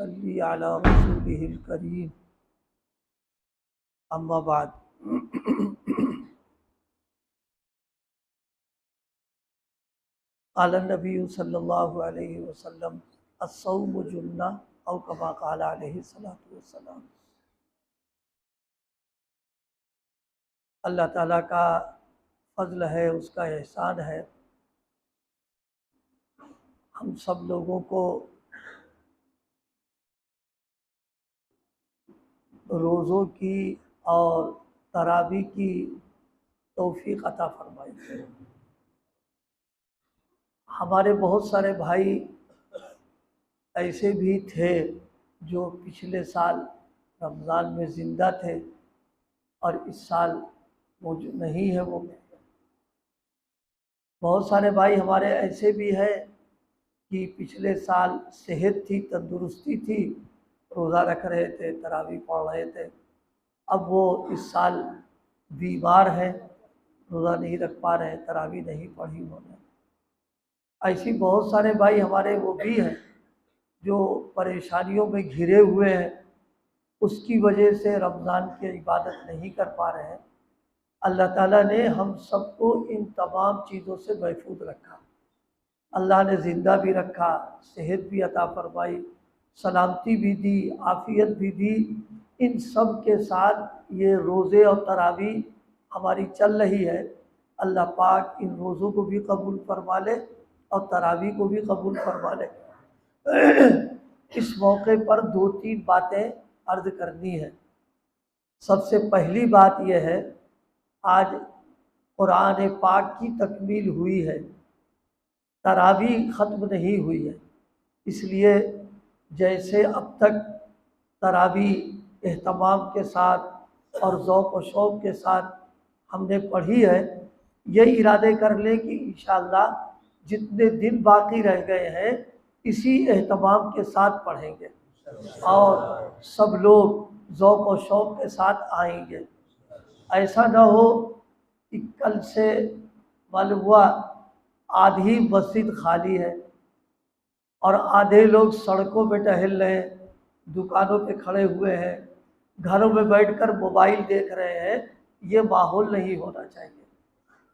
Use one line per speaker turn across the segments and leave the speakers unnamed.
नुसल्ली अला रसूलिहिल करीम, अम्मा बाद। क़ाल नबी सल्लल्लाहु अलैहि वसल्लम अस्सौमु जुन्ना औ कमा क़ाल अलैहि सल्लतु वस्सलाम। अल्लाह ताला का फज़्ल है, उसका एहसान है, हम सब लोगों को रोज़ों की और तरावी की तौफ़ीक़ अता फरमाई। हमारे बहुत सारे भाई ऐसे भी थे जो पिछले साल रमज़ान में ज़िंदा थे और इस साल वो जो नहीं है वो। बहुत सारे भाई हमारे ऐसे भी हैं कि पिछले साल सेहत थी, तंदुरुस्ती थी, रोज़ा रख रहे थे, तरावी पढ़ रहे थे, अब वो इस साल बीमार हैं, रोज़ा नहीं रख पा रहे, तरावी नहीं पढ़ी उन्होंने। ऐसी बहुत सारे भाई हमारे वो भी हैं जो परेशानियों में घिरे हुए हैं, उसकी वजह से रमज़ान की इबादत नहीं कर पा रहे हैं। अल्लाह ताला ने हम सबको इन तमाम चीज़ों से महफूज रखा। अल्लाह ने ज़िंदा भी रखा, सेहत भी अता फरमाई, सलामती भी दी, आफ़ियत भी दी। इन सब के साथ ये रोज़े और तरावी हमारी चल रही है। अल्लाह पाक इन रोज़ों को भी कबूल फरमा ले और तरावी को भी कबूल फरमा ले। इस मौके पर दो तीन बातें अर्ज़ करनी है। सबसे पहली बात यह है, आज कुरान पाक की तकमील हुई है, तरावी ख़त्म नहीं हुई है, इसलिए जैसे अब तक तरावी एहतमाम के साथ और ज़ौक़ व शौक़ के साथ हमने पढ़ी है, ये इरादे कर लें कि इंशाअल्लाह जितने दिन बाकी रह गए हैं इसी एहतमाम के साथ पढ़ेंगे और सब लोग ज़ौक़ व शौक़ के साथ आएंगे। ऐसा ना हो कि कल से मालूम हुआ आधी मस्जिद खाली है और आधे लोग सड़कों पे टहल रहे हैं, दुकानों पे खड़े हुए हैं, घरों में बैठकर मोबाइल देख रहे हैं। ये माहौल नहीं होना चाहिए,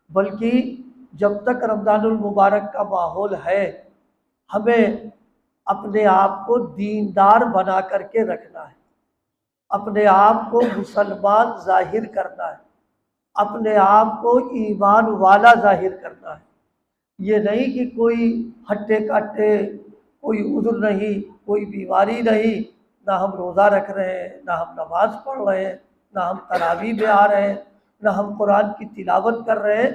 बल्कि जब तक रमज़ानुल मुबारक का माहौल है हमें अपने आप को दीनदार बना करके रखना है, अपने आप को मुसलमान जाहिर करना है, अपने आप को ईमान वाला जाहिर करना है। ये नहीं कि कोई हट्टे कट्टे, कोई उज़्र नहीं, कोई बीमारी नहीं, ना हम रोज़ा रख रहे हैं, ना हम नमाज़ पढ़ रहे हैं, ना हम तरावी में आ रहे हैं, ना हम कुरान की तिलावत कर रहे हैं।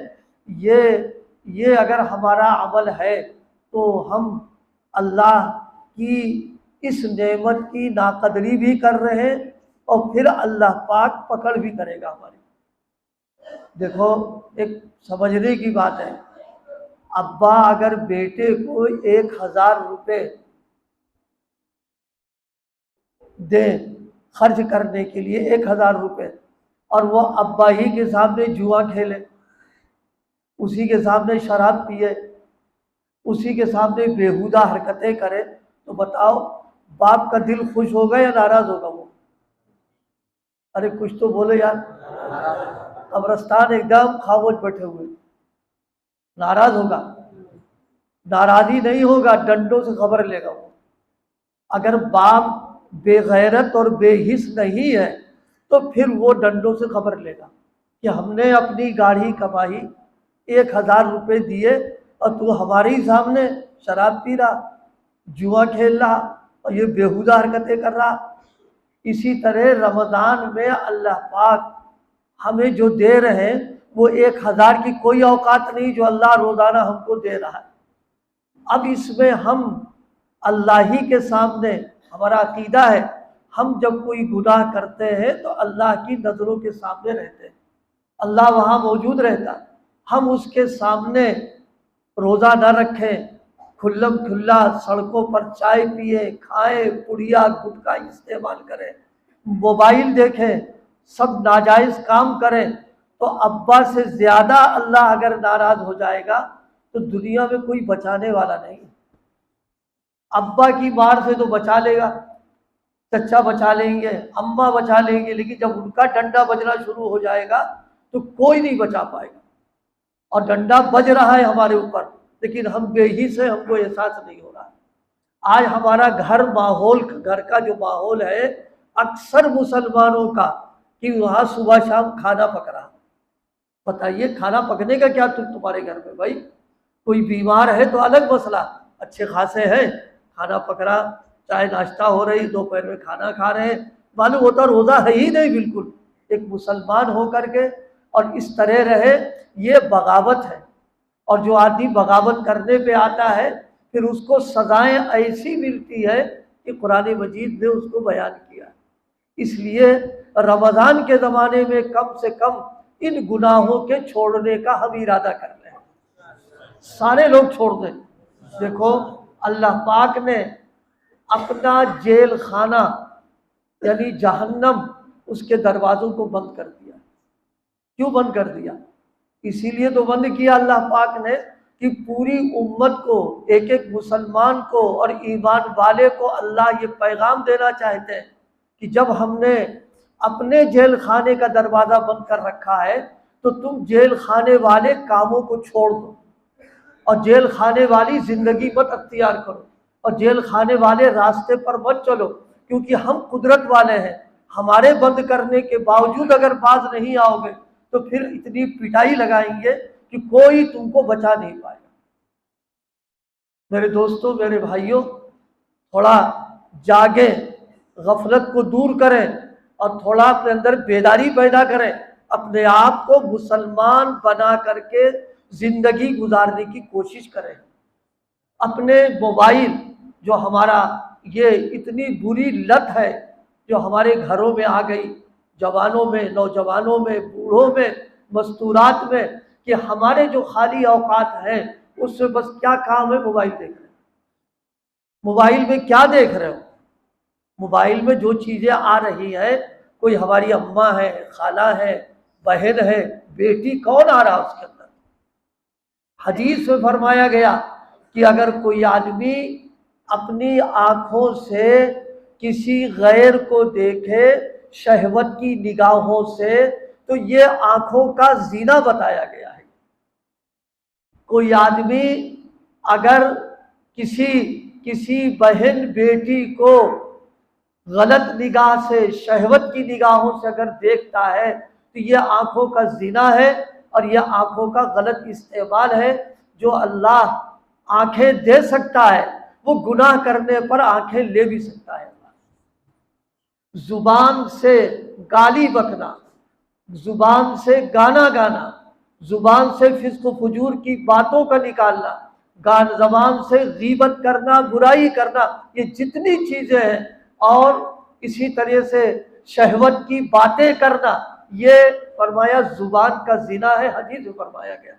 ये अगर हमारा अमल है तो हम अल्लाह की इस नेमत की नाकदरी भी कर रहे हैं और फिर अल्लाह पाक पकड़ भी करेगा हमारी। देखो, एक समझने की बात है, अब्बा अगर बेटे को 1000 रुपये दे खर्च करने के लिए, 1000 रुपये, और वो अब्बा ही के सामने जुआ खेले, उसी के सामने शराब पिए, उसी के सामने बेहुदा हरकतें करे, तो बताओ बाप का दिल खुश होगा या नाराज होगा वो? अरे कुछ तो बोलो यार। कब्रस्तान एकदम खामोश बैठे हुए, नाराज होगा? नाराजी नहीं होगा, डंडों से खबर लेगा वो। अगर बाप बेगैरत और बेहिस नहीं है तो फिर वो डंडों से खबर लेगा कि हमने अपनी गाढ़ी कमाई 1000 रुपये दिए और तू हमारे ही सामने शराब पी रहा, जुआ खेल रहा और ये बेहुदा हरकतें कर रहा। इसी तरह रमज़ान में अल्लाह पाक हमें जो दे रहे हैं वो 1000 की कोई औकात नहीं जो अल्लाह रोज़ाना हमको दे रहा है। अब इसमें हम अल्लाह ही के सामने, हमारा अकीदा है, हम जब कोई गुनाह करते हैं तो अल्लाह की नज़रों के सामने रहते हैं, अल्लाह वहाँ मौजूद रहता है। हम उसके सामने रोज़ा न रखें, खुल्लम खुल्ला सड़कों पर चाय पिए, खाएं, पुड़िया गुटखा इस्तेमाल करें, मोबाइल देखें, सब नाजायज़ काम करें, तो अब्बा से ज़्यादा अल्लाह अगर नाराज़ हो जाएगा तो दुनिया में कोई बचाने वाला नहीं। अब्बा की मार से तो बचा लेगा, चचा बचा लेंगे, अम्मा बचा लेंगे, लेकिन जब उनका डंडा बजना शुरू हो जाएगा तो कोई नहीं बचा पाएगा। और डंडा बज रहा है हमारे ऊपर, लेकिन हम बेहिस हैं, हमको एहसास नहीं हो रहा है। आज हमारा घर का जो माहौल है अक्सर मुसलमानों का, कि वहाँ सुबह शाम खाना पक रहा। बताइए खाना पकने का क्या तुम्हारे घर में भाई? कोई बीमार है तो अलग मसला, अच्छे खासे हैं, खाना पक रहा, चाय नाश्ता हो रही, दोपहर में खाना खा रहे हैं, मालूम होता रोज़ा है ही नहीं बिल्कुल। एक मुसलमान होकर के और इस तरह रहे, ये बगावत है। और जो आदमी बगावत करने पे आता है फिर उसको सजाएं ऐसी मिलती है कि कुरान मजीद ने उसको बयान किया। इसलिए रमज़ान के ज़माने में कम से कम इन गुनाहों के छोड़ने का हम इरादा कर रहे हैं, सारे लोग छोड़ दें। देखो अल्लाह पाक ने अपना जेल खाना यानी जहन्नम, उसके दरवाज़ों को बंद कर दिया। क्यों बंद कर दिया? इसीलिए तो बंद किया अल्लाह पाक ने कि पूरी उम्मत को, एक एक मुसलमान को और ईमान वाले को अल्लाह ये पैगाम देना चाहते हैं कि जब हमने अपने जेल खाने का दरवाज़ा बंद कर रखा है तो तुम जेल खाने वाले कामों को छोड़ दो और जेल खाने वाली ज़िंदगी मत अख्तियार करो और जेल खाने वाले रास्ते पर मत चलो, क्योंकि हम कुदरत वाले हैं। हमारे बंद करने के बावजूद अगर बाज नहीं आओगे तो फिर इतनी पिटाई लगाएंगे कि कोई तुमको बचा नहीं पाएगा। मेरे दोस्तों, मेरे भाइयों, थोड़ा जागे, गफलत को दूर करें और थोड़ा अपने अंदर बेदारी पैदा करें, अपने आप को मुसलमान बना करके जिंदगी गुजारने की कोशिश करें। अपने मोबाइल, जो हमारा ये इतनी बुरी लत है जो हमारे घरों में आ गई, जवानों में, नौजवानों में, बूढ़ों में, मस्तूरात में, कि हमारे जो खाली औकात हैं उसमें बस क्या काम है, मोबाइल देख रहे हो। मोबाइल में क्या देख रहे हो? मोबाइल में जो चीज़ें आ रही हैं, कोई हमारी अम्मा है, खाला है, बहन है, बेटी, कौन आ रहा उसके अंदर? हदीस में फरमाया गया कि अगर कोई आदमी अपनी आँखों से किसी गैर को देखे शहवत की निगाहों से, तो ये आँखों का ज़िना बताया गया है। कोई आदमी अगर किसी बहन बेटी को गलत निगाह से, शहवत की निगाहों से अगर देखता है तो ये आँखों का ज़िना है और यह आँखों का गलत इस्तेमाल है। जो अल्लाह आँखें दे सकता है वो गुनाह करने पर आँखें ले भी सकता है। जुबान से गाली बकना, जुबान से गाना गाना, जुबान से फिस्क फजूर की बातों का निकालना, जबान से गीबत करना, बुराई करना, ये जितनी चीज़ें हैं, और इसी तरह से शहवत की बातें करना, ये फरमाया जुबान का जिना है, हदीस में फरमाया गया।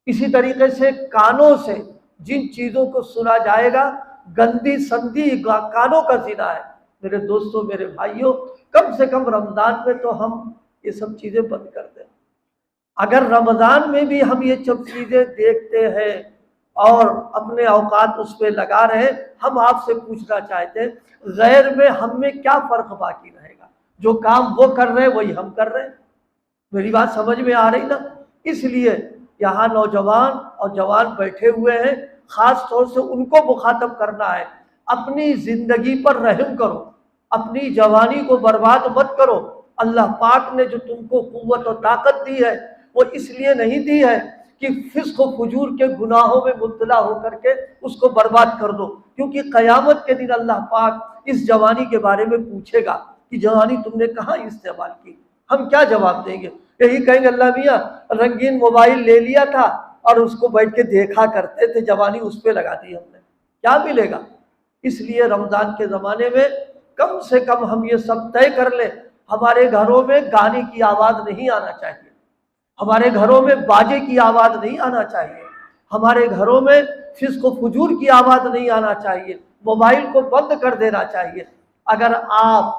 इसी तरीके से कानों से जिन चीज़ों को सुना जाएगा, गंदी संदी कानों का जिना है। मेरे दोस्तों, मेरे भाइयों, कम से कम रमज़ान में तो हम ये सब चीज़ें बंद कर दें। अगर रमज़ान में भी हम ये सब चीज़ें देखते हैं और अपने औकात उस पर लगा रहे, हम आपसे पूछना चाहते हैं, गैर में हम में क्या फ़र्क बाकी रहेगा? जो काम वो कर रहे हैं वही हम कर रहे हैं। मेरी बात समझ में आ रही ना? इसलिए यहाँ नौजवान और जवान बैठे हुए हैं, ख़ास तौर से उनको मुखातब करना है, अपनी ज़िंदगी पर रहम करो, अपनी जवानी को बर्बाद मत करो। अल्लाह पाक ने जो तुमको कुव्वत और ताकत दी है वो इसलिए नहीं दी है कि फिस्क व फुजूर के गुनाहों में मुब्तला होकर के उसको बर्बाद कर दो, क्योंकि क़यामत के दिन अल्लाह पाक इस जवानी के बारे में पूछेगा कि जवानी तुमने कहाँ इस्तेमाल की। हम क्या जवाब देंगे? यही कहेंगे अल्लाह मियाँ रंगीन मोबाइल ले लिया था और उसको बैठ के देखा करते थे, जवानी उस पर लगा दी हमने, क्या मिलेगा? इसलिए रमज़ान के ज़माने में कम से कम हम ये सब तय कर लें, हमारे घरों में गाने की आवाज़ नहीं आना चाहिए, हमारे घरों में बाजे की आवाज़ नहीं आना चाहिए, हमारे घरों में फिस्क व फुजूर की आवाज़ नहीं आना चाहिए, मोबाइल को बंद कर देना चाहिए। अगर आप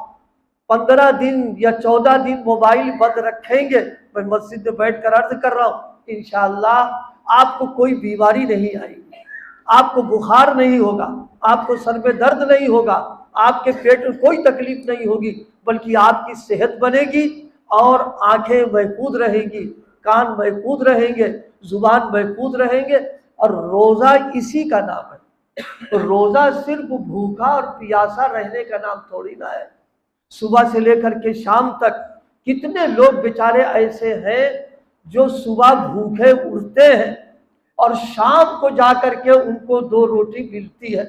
15 दिन या 14 दिन मोबाइल बंद रखेंगे, मैं मस्जिद में बैठ कर अर्ज कर रहा हूँ, इंशाअल्लाह आपको कोई बीमारी नहीं आएगी, आपको बुखार नहीं होगा, आपको सर में दर्द नहीं होगा, आपके पेट में कोई तकलीफ नहीं होगी, बल्कि आपकी सेहत बनेगी और आंखें महफूज रहेंगी, कान महफूज रहेंगे, जुबान महफूज रहेंगे। और रोज़ा इसी का नाम है। तो रोज़ा सिर्फ भूखा और प्यासा रहने का नाम थोड़ी ना है। सुबह से लेकर के शाम तक कितने लोग बेचारे ऐसे हैं जो सुबह भूखे उठते हैं और शाम को जाकर के उनको 2 रोटी मिलती है,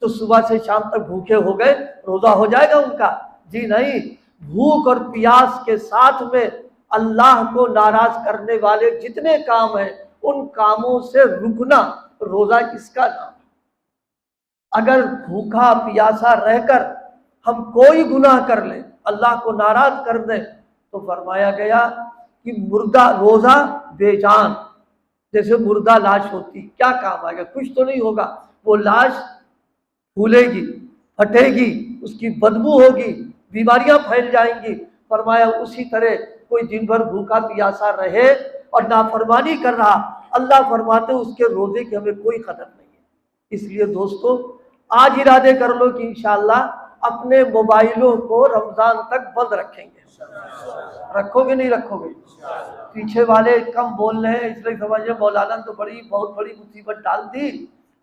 तो सुबह से शाम तक भूखे हो गए, रोजा हो जाएगा उनका? जी नहीं। भूख और प्यास के साथ में अल्लाह को नाराज करने वाले जितने काम हैं उन कामों से रुकना रोजा इसका नाम। अगर भूखा प्यासा रहकर हम कोई गुनाह कर लें, अल्लाह को नाराज कर दें, तो फरमाया गया कि मुर्दा रोजा बेजान, जैसे मुर्दा लाश होती, क्या काम आएगा? कुछ तो नहीं होगा। वो लाश फूलेगी, फटेगी, उसकी बदबू होगी, बीमारियां फैल जाएंगी। फरमाया उसी तरह कोई दिन भर भूखा प्यासा रहे और नाफरमानी कर रहा, अल्लाह फरमाते उसके रोजे की हमें कोई कदर नहीं है। इसलिए दोस्तों, आज इरादे कर लो कि इंशाअल्लाह अपने मोबाइलों को रमजान तक बंद रखेंगे। रखोगे नहीं रखोगे? पीछे वाले कम बोल रहे हैं इसलिए समझिए मौलाना तो बहुत बड़ी मुसीबत डाल दी।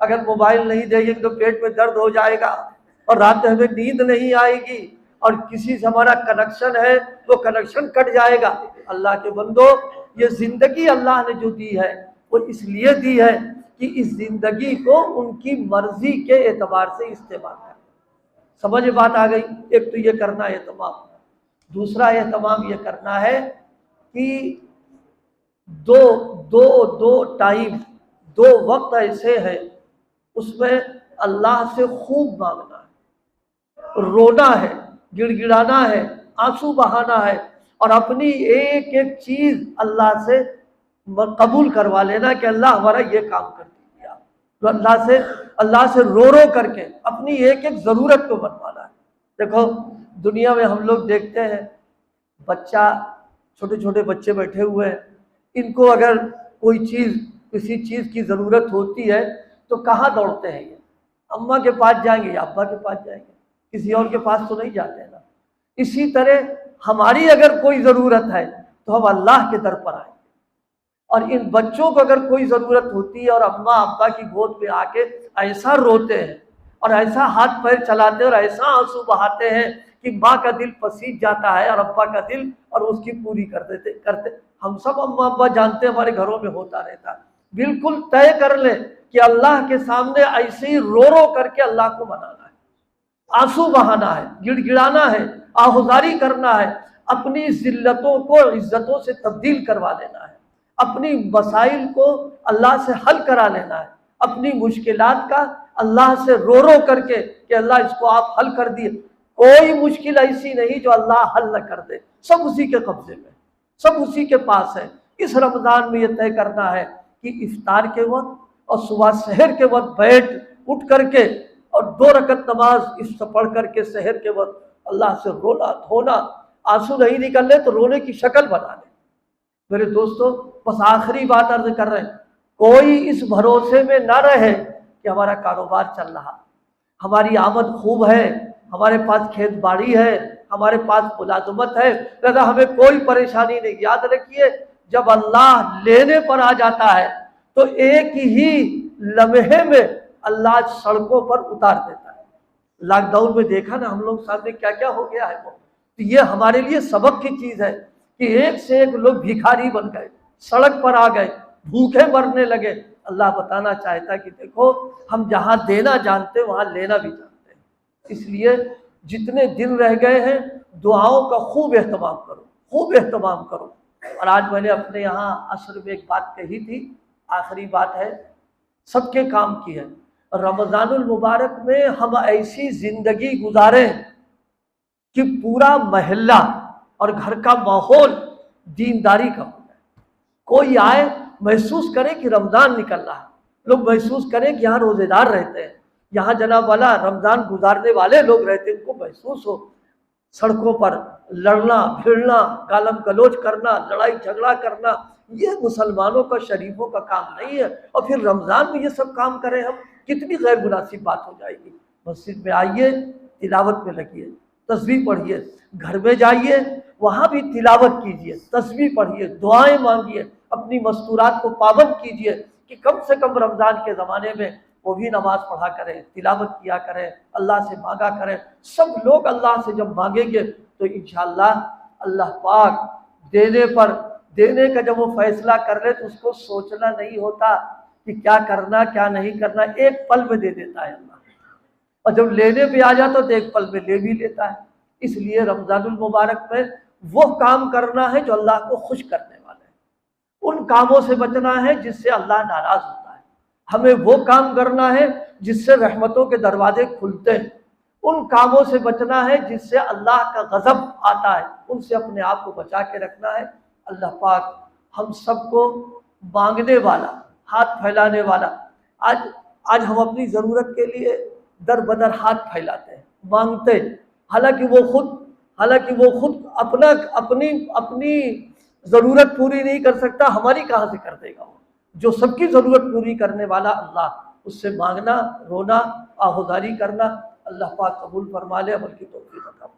अगर मोबाइल नहीं देंगे तो पेट में दर्द हो जाएगा और रात में हमें नींद नहीं आएगी और किसी से हमारा कनेक्शन है वो कनेक्शन कट जाएगा। अल्लाह के बंदो, ये जिंदगी अल्लाह ने जो दी है वो इसलिए दी है कि इस जिंदगी को उनकी मर्जी के एतबार से इस्तेमाल करें। समझ बात आ गई? एक तो ये करना है एहतमाम। दूसरा एहतमाम ये करना है कि दो टाइम, 2 वक्त ऐसे हैं उसमें अल्लाह से खूब मांगना है, रोना है, गिड़गिड़ाना है, आंसू बहाना है और अपनी एक एक चीज अल्लाह से कबूल करवा लेना कि अल्लाह हमारा ये काम कर दिया। तो अल्लाह से रो करके अपनी एक एक जरूरत को बनवाना है। देखो दुनिया में हम लोग देखते हैं बच्चा, छोटे छोटे बच्चे बैठे हुए हैं, इनको अगर कोई चीज, किसी चीज की जरूरत होती है तो कहाँ दौड़ते हैं? ये अम्मा के पास जाएंगे या अब्बा के पास जाएंगे, किसी और के पास तो नहीं जाते हैं ना। इसी तरह हमारी अगर कोई ज़रूरत है तो हम अल्लाह के दर पर आएंगे। और इन बच्चों को अगर कोई ज़रूरत होती है और अम्मा अब्बा की गोद में आके ऐसा रोते हैं और ऐसा हाथ पैर चलाते हैं और ऐसा आंसू बहाते हैं कि माँ का दिल पसीज जाता है और अब्बा का दिल, और उसकी पूरी करते। हम सब अम्मा अब्बा जानते हैं, हमारे घरों में होता रहता है। बिल्कुल तय कर ले कि अल्लाह के सामने ऐसे ही रो करके अल्लाह को मनाना है, आंसू बहाना है, गिड़गिड़ाना है, आहुजारी करना है, अपनी जिल्लतों को इज्जतों से तब्दील करवा लेना है, अपनी मसाइल को अल्लाह से हल करा लेना है, अपनी मुश्किलात का अल्लाह से रो करके कि अल्लाह इसको आप हल कर दिए। कोई मुश्किल ऐसी नहीं जो अल्लाह हल न कर दे, सब उसी के कब्जे में, सब उसी के पास है। इस रमजान में यह तय करना है कि इफ्तार के वक्त और सुबह सहर के वक्त बैठ उठ करके और 2 रकत नमाज इस पढ़ करके सहर के वक्त अल्लाह से रोना धोना, आंसू नहीं निकलने तो रोने की शक्ल बना ले। मेरे दोस्तों, बस आखिरी बात अर्ज कर रहे हैं, कोई इस भरोसे में ना रहे कि हमारा कारोबार चल रहा, हमारी आमद खूब है, हमारे पास खेत बाड़ी है, हमारे पास मुलाजमत है, लिहाजा हमें कोई परेशानी नहीं। याद रखिए, जब अल्लाह लेने पर आ जाता है तो एक ही लम्हे में अल्लाह सड़कों पर उतार देता है। लॉकडाउन में देखा ना हम लोग सामने क्या क्या हो गया है वो। तो ये हमारे लिए सबक की चीज है कि एक से एक लोग भिखारी बन गए, सड़क पर आ गए, भूखे मरने लगे। अल्लाह बताना चाहता कि देखो, हम जहां देना जानते हैं वहां लेना भी जानते हैं। इसलिए जितने दिन रह गए हैं दुआओं का खूब एहतमाम करो, खूब एहतमाम करो। और आज मैंने अपने यहाँ असर में एक बात कही थी, आखिरी बात है, सबके काम की है। रमज़ानुल मुबारक में हम ऐसी जिंदगी गुजारें कि पूरा महल्ला और घर का माहौल दीनदारी का हो जाए। कोई आए महसूस करे कि रमज़ान निकल रहा है, लोग महसूस करें कि यहाँ रोज़ेदार रहते हैं, यहाँ जनाब वाला रमज़ान गुजारने वाले लोग रहते हैं, उनको महसूस हो। सड़कों पर लड़ना भिड़ना, गालम गलोच करना, लड़ाई झगड़ा करना, ये मुसलमानों का, शरीफों का काम नहीं है। और फिर रमज़ान में ये सब काम करें हम, कितनी गैर मुनासिब बात हो जाएगी। मस्जिद में आइए, तिलावत में लगिए, तस्बीह पढ़िए, घर में जाइए वहाँ भी तिलावत कीजिए, तस्बीह पढ़िए, दुआएं मांगिए, अपनी मस्तूरात को पाबंद कीजिए कि कम से कम रमज़ान के ज़माने में वो भी नमाज पढ़ा करें, तिलावत किया करें, अल्लाह से मांगा करें। सब लोग अल्लाह से जब मांगेंगे तो इंशाअल्लाह अल्लाह पाक देने का जब वो फैसला कर ले तो उसको सोचना नहीं होता कि क्या करना क्या नहीं करना, एक पल में दे देता है अल्लाह। और जब लेने पे आ जाता तो एक पल में ले भी लेता है। इसलिए रमज़ानुल मुबारक में वो काम करना है जो अल्लाह को खुश करने वाले हैं, उन कामों से बचना है जिससे अल्लाह नाराज होता है। हमें वो काम करना है जिससे रहमतों के दरवाजे खुलते हैं, उन कामों से बचना है जिससे अल्लाह का गज़ब आता है, उनसे अपने आप को बचा के रखना है। अल्लाह पाक हम सबको मांगने वाला, हाथ फैलाने वाला, आज हम अपनी ज़रूरत के लिए दर बदर हाथ फैलाते हैं, मांगते हैं, हालांकि वो खुद अपनी ज़रूरत पूरी नहीं कर सकता, हमारी कहाँ से कर देगा वो। जो सबकी ज़रूरत पूरी करने वाला अल्लाह, उससे मांगना, रोना, आहुजारी करना। अल्लाह पाक कबूल फरमा ले, अमल की तौफीक अता फरमा।